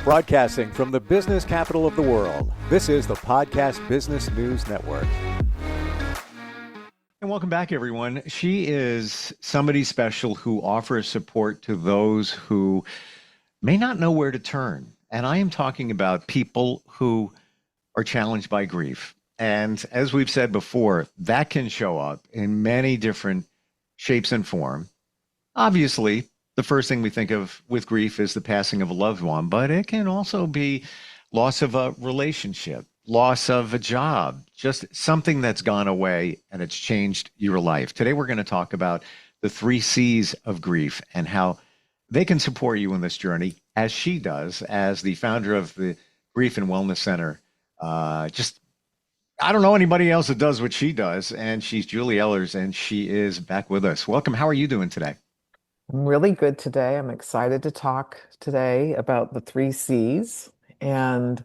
Broadcasting from the business capital of the world, this is the Podcast Business News Network. And welcome back, everyone. She is somebody special who offers support to those who may not know where to turn. And I am talking about people who are challenged by grief. And as we've said before, that can show up in many different shapes and form. Obviously, the first thing we think of with grief is the passing of a loved one, but it can also be loss of a relationship, loss of a job, just something that's gone away and it's changed your life. Today, we're going to talk about the 3 C's of grief and how they can support you in this journey, as she does, as the founder of the Grief and Wellness Center. I don't know anybody else that does what she does, and she's Julie Ehlers, and she is back with us. Welcome. How are you doing today? I'm really good today. I'm excited to talk today about the 3 C's and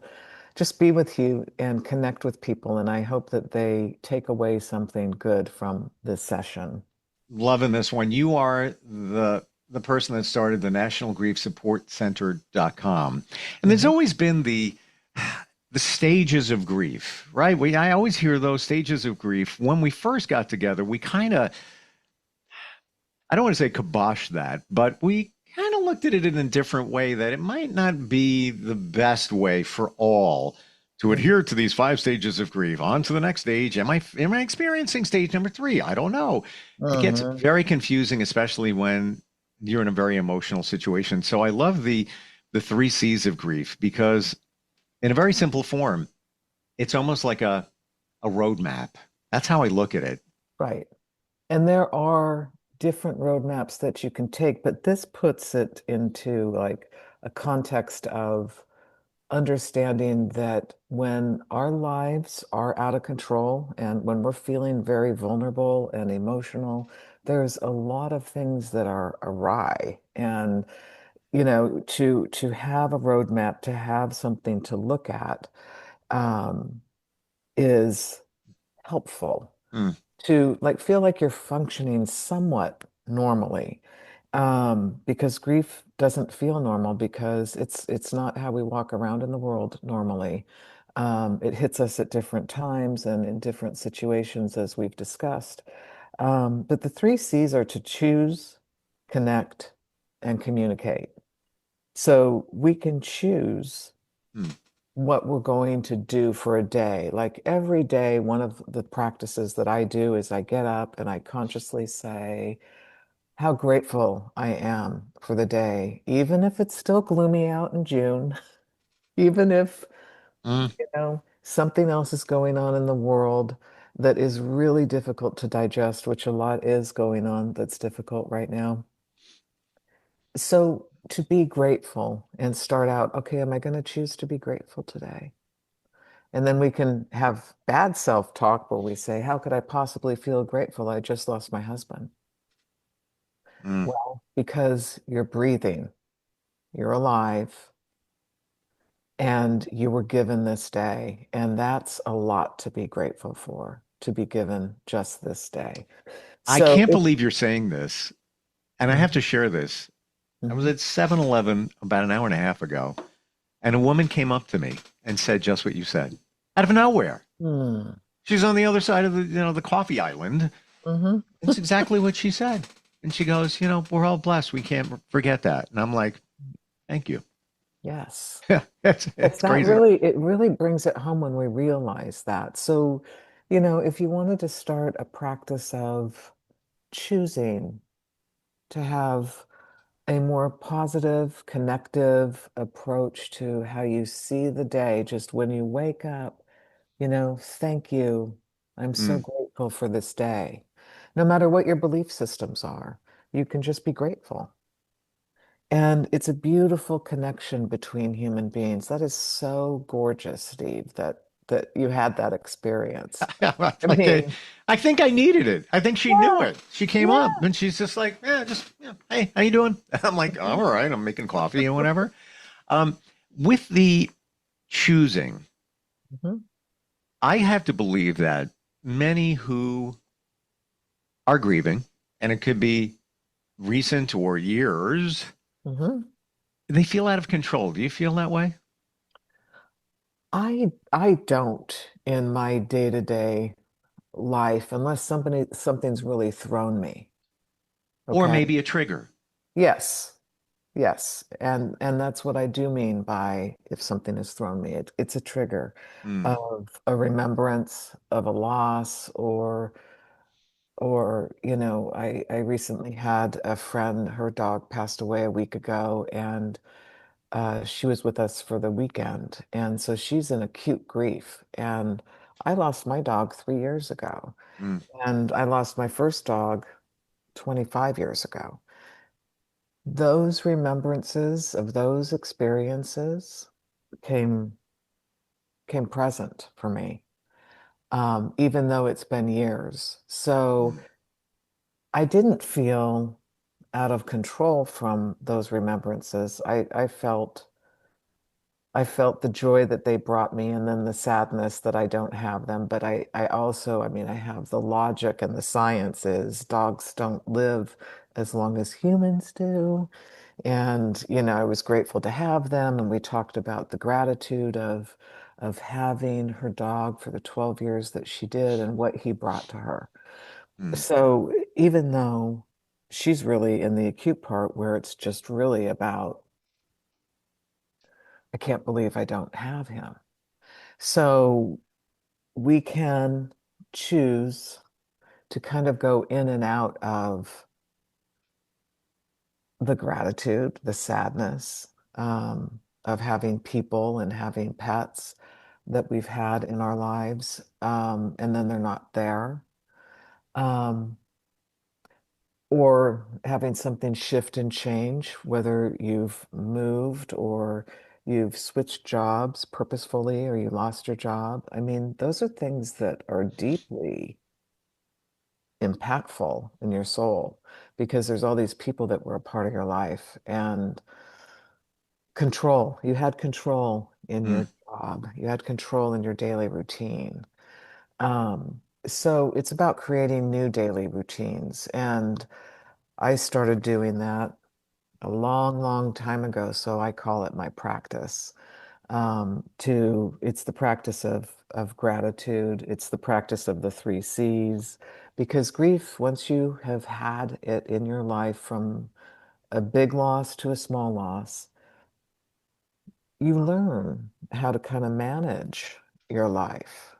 just be with you and connect with people. And I hope that they take away something good from this session. Loving this one. You are the person that started the National Grief Support Center.com. And there's always been the stages of grief, right? I always hear those stages of grief. When we first got together, we kind of, I don't want to say kibosh that, but we kind of looked at it in a different way, that it might not be the best way for all to adhere to these 5 stages of grief. On to the next stage. Am I experiencing stage number 3? I don't know. It gets very confusing, especially when you're in a very emotional situation. So I love the 3 C's of grief, because in a very simple form, it's almost like a roadmap. That's how I look at it. Right. And there are different roadmaps that you can take, but this puts it into like a context of understanding that when our lives are out of control and when we're feeling very vulnerable and emotional, there's a lot of things that are awry. And to have a roadmap, to have something to look at, is helpful. To like feel like you're functioning somewhat normally, because grief doesn't feel normal, because it's not how we walk around in the world normally. It hits us at different times and in different situations, as we've discussed. But the 3 C's are to choose, connect, and communicate. So we can choose what we're going to do for a day. Like every day, one of the practices that I do is I get up and I consciously say how grateful I am for the day, even if it's still gloomy out in June, even if, something else is going on in the world that is really difficult to digest, which a lot is going on that's difficult right now. So to be grateful and start out, okay, am I going to choose to be grateful today? And then we can have bad self-talk where we say, how could I possibly feel grateful? I just lost my husband. Well, because you're breathing, you're alive, and you were given this day. And that's a lot to be grateful for, to be given just this day. I can't believe you're saying this, and I have to share this. I was at 7-Eleven about an hour and a half ago, and a woman came up to me and said just what you said, out of nowhere. She's on the other side of the coffee island. It's exactly what she said. And she goes, we're all blessed. We can't forget that. And I'm like, thank you. Yes. Yeah, it's crazy. It really brings it home when we realize that. So, if you wanted to start a practice of choosing to have a more positive, connective approach to how you see the day, just when you wake up, thank you. I'm so grateful for this day. No matter what your belief systems are, you can just be grateful. And it's a beautiful connection between human beings. That is so gorgeous, Steve, that you had that experience. I think I needed it. I think she knew it. She came up and she's just like, hey, how you doing? I'm like, all right, I'm making coffee and whatever. With the choosing, I have to believe that many who are grieving, and it could be recent or years, they feel out of control. Do you feel that way? I don't in my day-to-day life unless something's really thrown me. Or Okay. maybe a trigger? Yes. Yes. And that's what I do mean by if something has thrown me. It's a trigger Mm, of a remembrance of a loss or I recently had a friend, her dog passed away a week ago, and she was with us for the weekend. And so she's in acute grief. And I lost my dog 3 years ago. mm. And I lost my first dog 25 years ago. Those remembrances of those experiences came came present for me, even though it's been years. So Mm. I didn't feel out of control from those remembrances. I felt the joy that they brought me and then the sadness that I don't have them. But I also, I mean, I have the logic and the science is dogs don't live as long as humans do. And, I was grateful to have them. And we talked about the gratitude of having her dog for the 12 years that she did and what he brought to her. Mm. So even though she's really in the acute part where it's just really about, I can't believe I don't have him. So we can choose to kind of go in and out of the gratitude, the sadness of having people and having pets that we've had in our lives, and then they're not there. Um, or having something shift and change, whether you've moved or you've switched jobs purposefully or you lost your job. I mean, those are things that are deeply impactful in your soul because there's all these people that were a part of your life and control. You had control in Mm. your job, you had control in your daily routine. So it's about creating new daily routines. And I started doing that a long, long time ago. So I call it my practice. It's the practice of gratitude. It's the practice of the three C's. Because grief, once you have had it in your life from a big loss to a small loss, you learn how to kind of manage your life.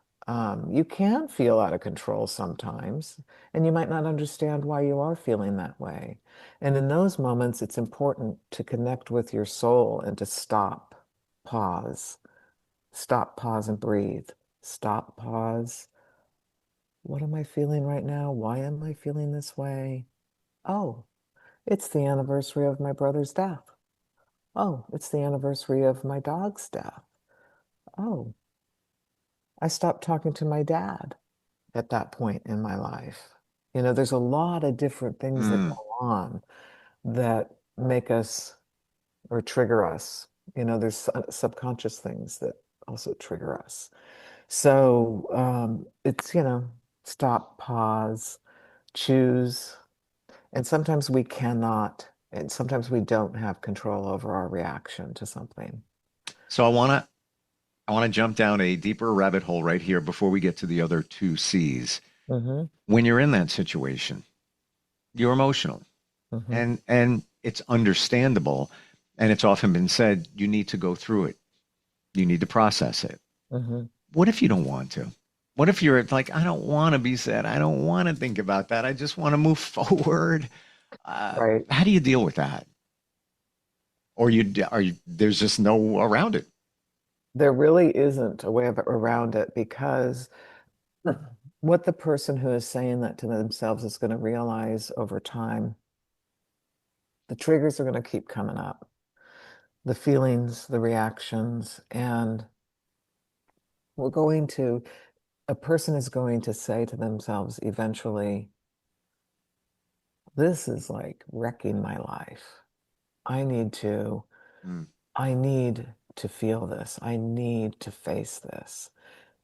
You can feel out of control sometimes, and you might not understand why you are feeling that way. And in those moments, it's important to connect with your soul and to stop, pause, and breathe. Stop, pause. What am I feeling right now? Why am I feeling this way? Oh, it's the anniversary of my brother's death. Oh, it's the anniversary of my dog's death. Oh, I stopped talking to my dad at that point in my life. There's a lot of different things that go Mm. on that make us or trigger us. There's subconscious things that also trigger us. So it's, stop, pause, choose. And sometimes we cannot, and sometimes we don't have control over our reaction to something. So I want to jump down a deeper rabbit hole right here before we get to the other two C's. Hmm. When you're in that situation, you're emotional Hmm. and it's understandable. And it's often been said, you need to go through it. You need to process it. Hmm. What if you don't want to? What if you're like, I don't want to be sad. I don't want to think about that. I just want to move forward. Right. How do you deal with that? Or there's just no around it. There really isn't a way around it because what the person who is saying that to themselves is going to realize over time, the triggers are going to keep coming up, the feelings, the reactions, and we're going to, a person is going to say to themselves eventually, this is like wrecking my life. I need to, Mm, I need to feel this. I need to face this.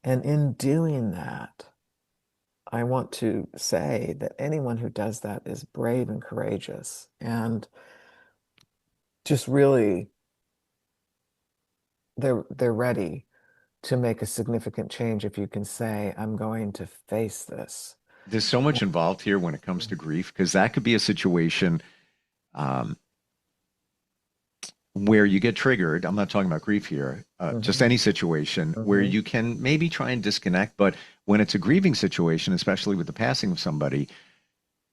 And in doing that, I want to say that anyone who does that is brave and courageous and just really they're ready to make a significant change if you can say, I'm going to face this. There's so much involved here when it comes to grief, because that could be a situation um, where you get triggered. I'm not talking about grief here, just Hmm. any situation where Hmm. you can maybe try and disconnect. But when it's a grieving situation, especially with the passing of somebody,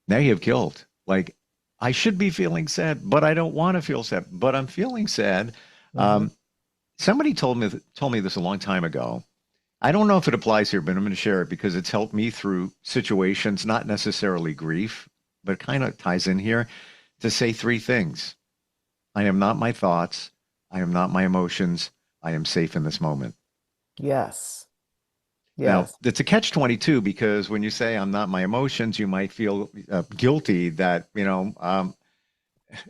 now you have guilt. Like, I should be feeling sad, but I don't want to feel sad, but I'm feeling sad. Hmm. Um, somebody told me this a long time ago. I don't know if it applies here, but I'm going to share it because it's helped me through situations, not necessarily grief, but it kind of ties in here to say three things. I am not my thoughts. I am not my emotions. I am safe in this moment. Yes. Now, Yes. it's a catch-22 because when you say I'm not my emotions, you might feel guilty that,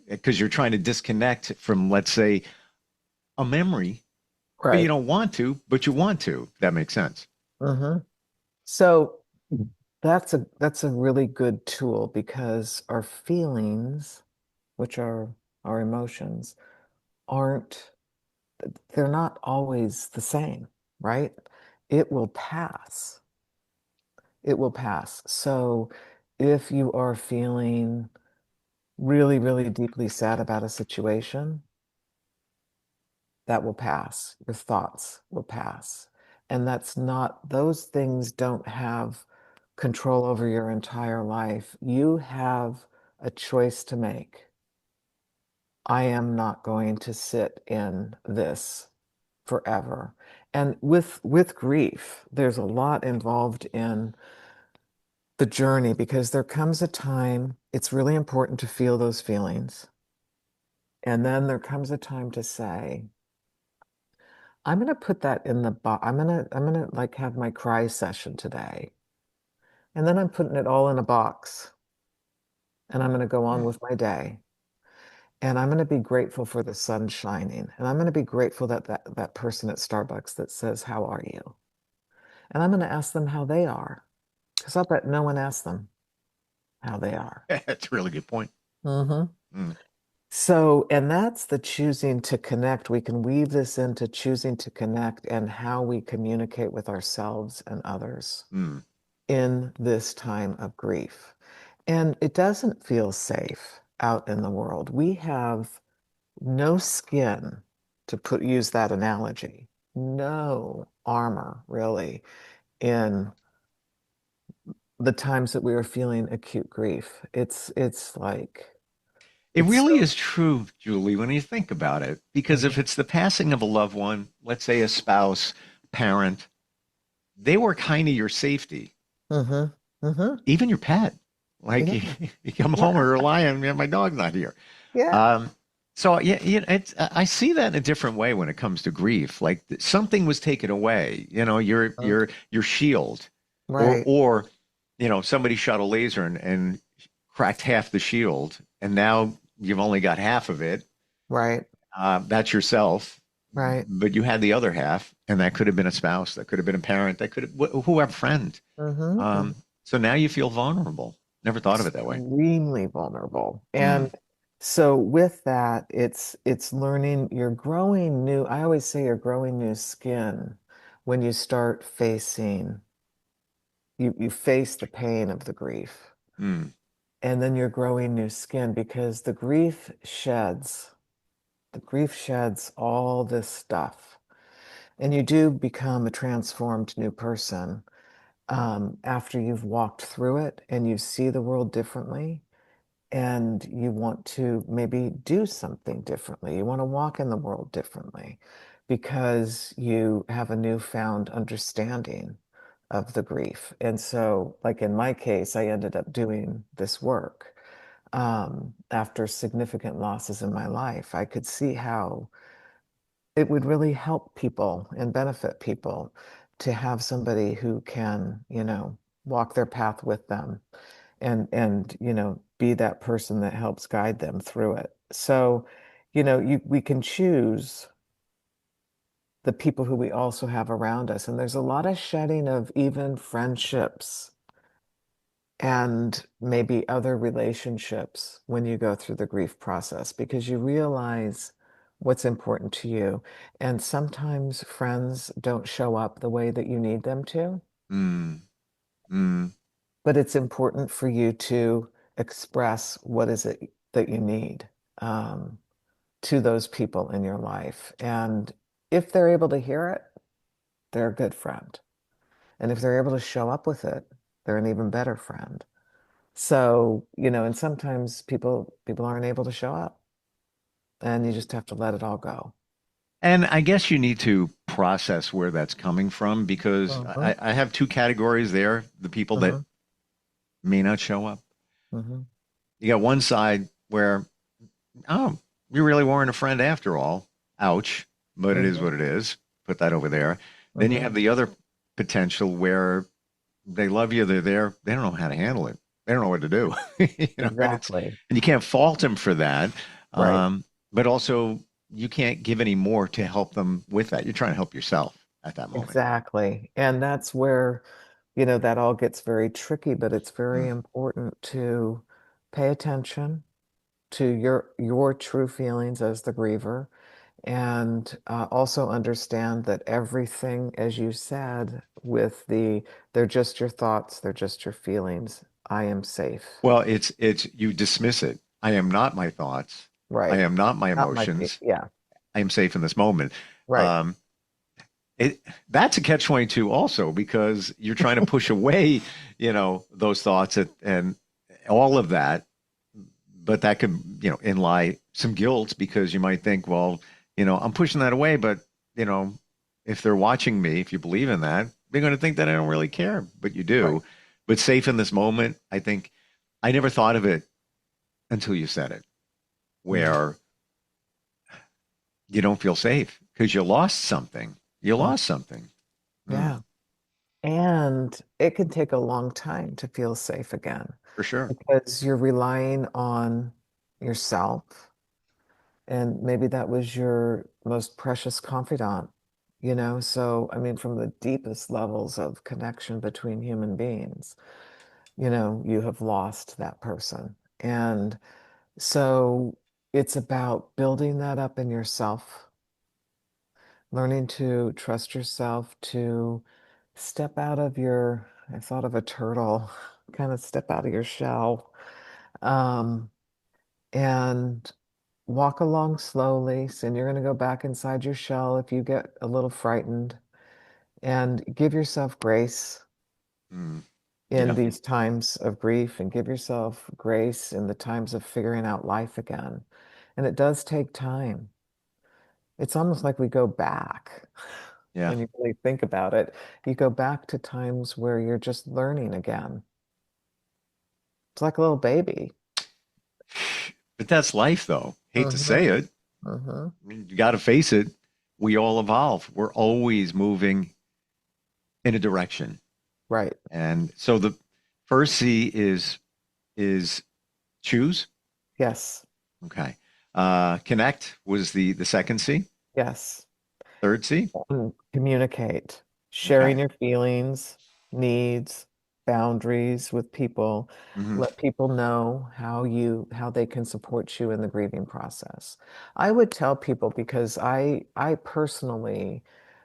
because you're trying to disconnect from, let's say, a memory, but you Right. don't want to, but you want to. That makes sense. Hmm. So that's a really good tool because our feelings, which are our emotions, aren't they're not always the same, right? It will pass. It will pass. So if you are feeling really, really deeply sad about a situation, that will pass. Your thoughts will pass. And that's not, those things don't have control over your entire life. You have a choice to make. I am not going to sit in this forever. And with grief, there's a lot involved in the journey because there comes a time it's really important to feel those feelings. And then there comes a time to say, I'm going to put that in the box. I'm going to like have my cry session today. And then I'm putting it all in a box and I'm going to go on Mm. with my day. And I'm going to be grateful for the sun shining. And I'm going to be grateful that that person at Starbucks that says, "How are you?" And I'm going to ask them how they are. Because I'll bet no one asked them how they are. That's a really good point. Hmm. Mm, So, and that's the choosing to connect. We can weave this into choosing to connect and how we communicate with ourselves and others mm. in this time of grief. And it doesn't feel safe out in the world. We have no skin, to use that analogy, no armor really in the times that we are feeling acute grief. It's like It it's really so. is true, Julie, when you think about it. Because if Mhm. it's the passing of a loved one, let's say a spouse, parent, they were kind of your safety, Mhm. Mhm. even your pet. Like you, Yeah. you come home Yeah. and rely on me, my dog's not here. Yeah. Um, so yeah, I see that in a different way when it comes to grief. Like something was taken away, your shield, or Right. or somebody shot a laser and cracked half the shield, and now you've only got half of it. Right. That's yourself, Right. but you had the other half, and that could have been a spouse, that could have been a parent, that could have whoever friend. Mhm. So now you feel vulnerable. Never thought of it that way. Extremely vulnerable. Mm, And so with that, it's learning, you're growing new, I always say you're growing new skin when you start facing, you face the pain of the grief. mm. And then you're growing new skin because the grief sheds all this stuff. And you do become a transformed new person after you've walked through it and you see the world differently and you want to maybe do something differently. You want to walk in the world differently because you have a newfound understanding of the grief. And so, like in my case, I ended up doing this work after significant losses in my life. I could see how it would really help people and benefit people to have somebody who can, walk their path with them and be that person that helps guide them through it. So, we can choose the people who we also have around us. And there's a lot of shedding of even friendships and maybe other relationships when you go through the grief process because you realize what's important to you. And sometimes friends don't show up the way that you need them to, Mm, mm. but it's important for you to express what is it that you need um, to those people in your life. And if they're able to hear it, they're a good friend. And if they're able to show up with it, they're an even better friend. So, and sometimes people aren't able to show up and you just have to let it all go. And I guess you need to process where that's coming from because Hmm. I have two categories there, the people that Hmm. may not show up. Hmm. You got one side where, oh, you really weren't a friend after all. Ouch. But it is Hmm. what it is. Put that over there. Then you Hmm. have the other potential where they love you, they're there, they don't know how to handle it. They don't know what to do. And Exactly. and you can't fault them for that. Right. Um, but also you can't give any more to help them with that. You're trying to help yourself at that moment. Exactly. And that's where, that all gets very tricky, but it's very Mm. important to pay attention to your true feelings as the griever, and also understand that everything, as you said, they're just your thoughts, they're just your feelings. I am safe. Well, it's you dismiss it. I am not my thoughts. I Right. am not my Not my emotions. yeah. I am safe in this moment. Right. Um, it that's a catch 22 also because you're trying to push away, those thoughts and all of that, but that could, in lie some guilt because you might think, well, I'm pushing that away, but you know, if they're watching me, if you believe in that, they're going to think that I don't really care, but you Right. do. But safe in this moment, I think I never thought of it until you said it, Mhm. where you don't feel safe because you lost something. You Mm. lost something. Mm, Yeah. And it can take a long time to feel safe again for sure. because you're relying on yourself. And maybe that was your most precious confidant, So, I mean, from the deepest levels of connection between human beings, you have lost that person. And so it's about building that up in yourself, learning to trust yourself, to step out of I thought of a turtle, kind of step out of your shell, um, and walk along slowly. So you're going to go back inside your shell if you get a little frightened, and give yourself grace Mm, in yeah. these times of grief, and give yourself grace in the times of figuring out life again. And it does take time. It's almost like we go back. Yeah. When you really think about it, you go back to times where you're just learning again. It's like a little baby. But that's life, though. Hate to Hmm. say it. Hmm. I mean, you got to face it. We all evolve. We're always moving in a direction. Right. And so the first C is choose. Yes. Okay. Connect was the second C. Yes. Third C. Communicate, sharing Okay. your feelings, needs, boundaries with people. Hmm. Let people know how they can support you in the grieving process. I would tell people because I personally,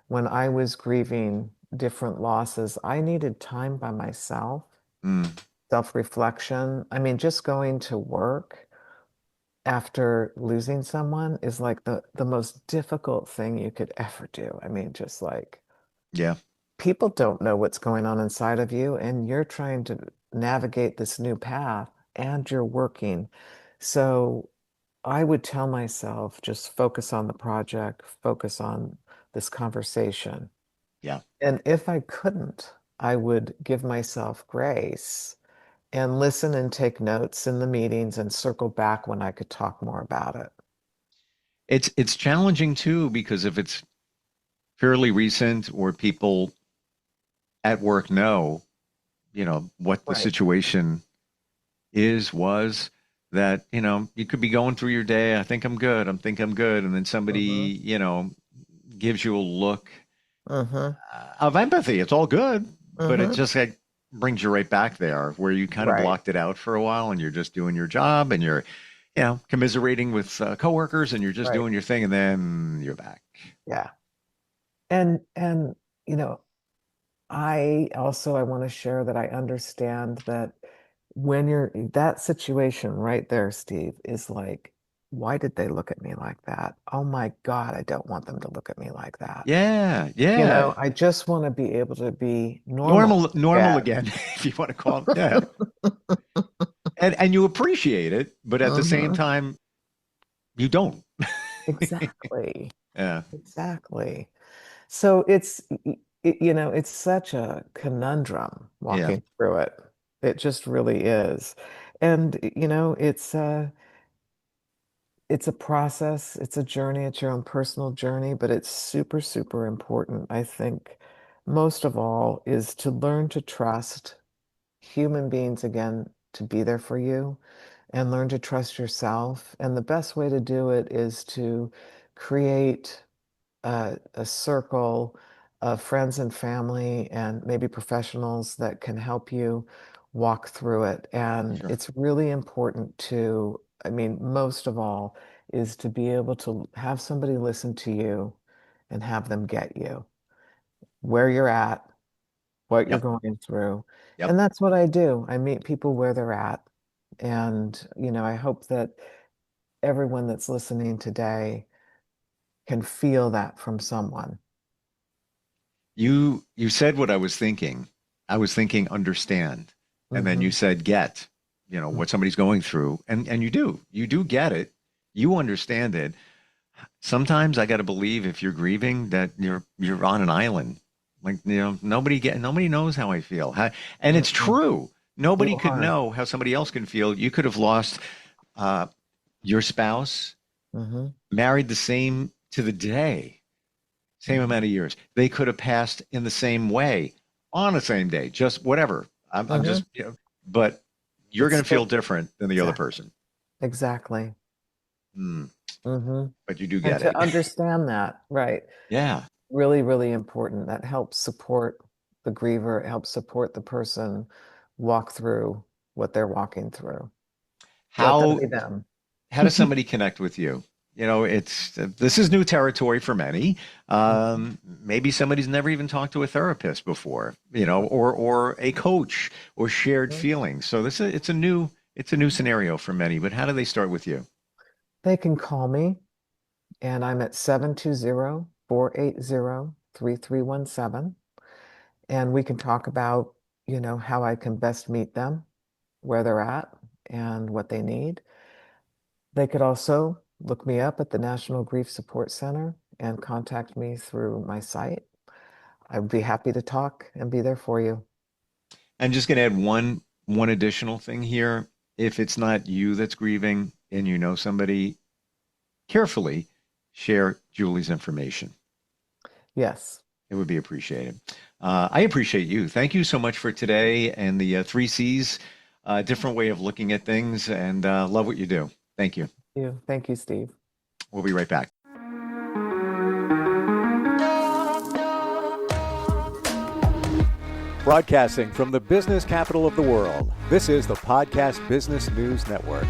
when I was grieving different losses, I needed time by myself, Mm, self-reflection. I mean, just going to work after losing someone is like the most difficult thing you could ever do. I mean, just like yeah. people don't know what's going on inside of you, and you're trying to navigate this new path and you're working. So I would tell myself, just focus on the project, focus on this conversation. Yeah. And if I couldn't, I would give myself grace and listen and take notes in the meetings and circle back when I could talk more about it. It's challenging too because if it's fairly recent or people at work know, what the Right. situation was that, you could be going through your day. I think I'm good. I'm good. And then somebody, Mm-hmm. gives you a look Mm-hmm. of empathy. It's all good, but it Mm-hmm. just like brings you right back there where you kind of Right. blocked it out for a while and you're just doing your job and you're, commiserating with coworkers, and you're just Right. doing your thing, and then you're back. Yeah. And you know, I want to share that I understand that when you're that situation right there, Steve, is like, why did they look at me like that? Oh my God, I don't want them to look at me like that. Yeah, You yeah. know, I just want to be able to be normal Normal again. again, if you want to call it. Yeah. And you appreciate it, but at the same Hmm. time, you don't. Exactly. Yeah. Exactly. So it's such a conundrum Yeah. walking through it. It just really is. And it's a process, it's a journey, it's your own personal journey, but it's super, super important. I think most of all is to learn to trust human beings again to be there for you and learn to trust yourself. And the best way to do it is to create a circle of friends and family and maybe professionals that can help you walk through it. And Sure. it's really important to, I mean, most of all, is to be able to have somebody listen to you and have them get you where you're at, what you're Yep. going through. Yep. And that's what I do. I meet people where they're at. And, I hope that everyone that's listening today can feel that from someone. You said what I was thinking. I was thinking understand. And then you Hmm. said get, what somebody's going through. And you do. You do get it. You understand it. Sometimes I got to believe if you're grieving that you're on an island. Like, nobody knows how I feel. And it's Mm-mm. true. You Nobody could are. know how somebody else can feel. You could have lost uh, your spouse, Hmm. married the same to the day, same Hmm. amount of years. They could have passed in the same way on the same day, just whatever. I'm Hmm. just, but you're It's going to still feel different than the other exactly, person. exactly. Hmm. Hmm. But you do And get to it. understand that, right, Yeah. really, really important. That helps support the griever. It helps support the person walk through what they're walking through. Let them How be them. how does somebody connect with you? It's this is new territory for many. Mhm. Maybe somebody's never even talked to a therapist before, or a coach or shared Mhm. feelings. So it's a new scenario for many. But how do they start with you? They can call me, and I'm at 720-480-3317. And we can talk about, how I can best meet them where they're at and what they need. They could also look me up at the National Grief Support Center and contact me through my site. I'd be happy to talk and be there for you. I'm just going to add one additional thing here. If it's not you that's grieving and you know somebody, carefully share Julie's information. Yes. It would be appreciated. I appreciate you. Thank you so much for today and the three C's, different way of looking at things, and love what you do. Thank you. You. Thank you, Steve. We'll be right back. Broadcasting from the business capital of the world, this is the Podcast Business News Network.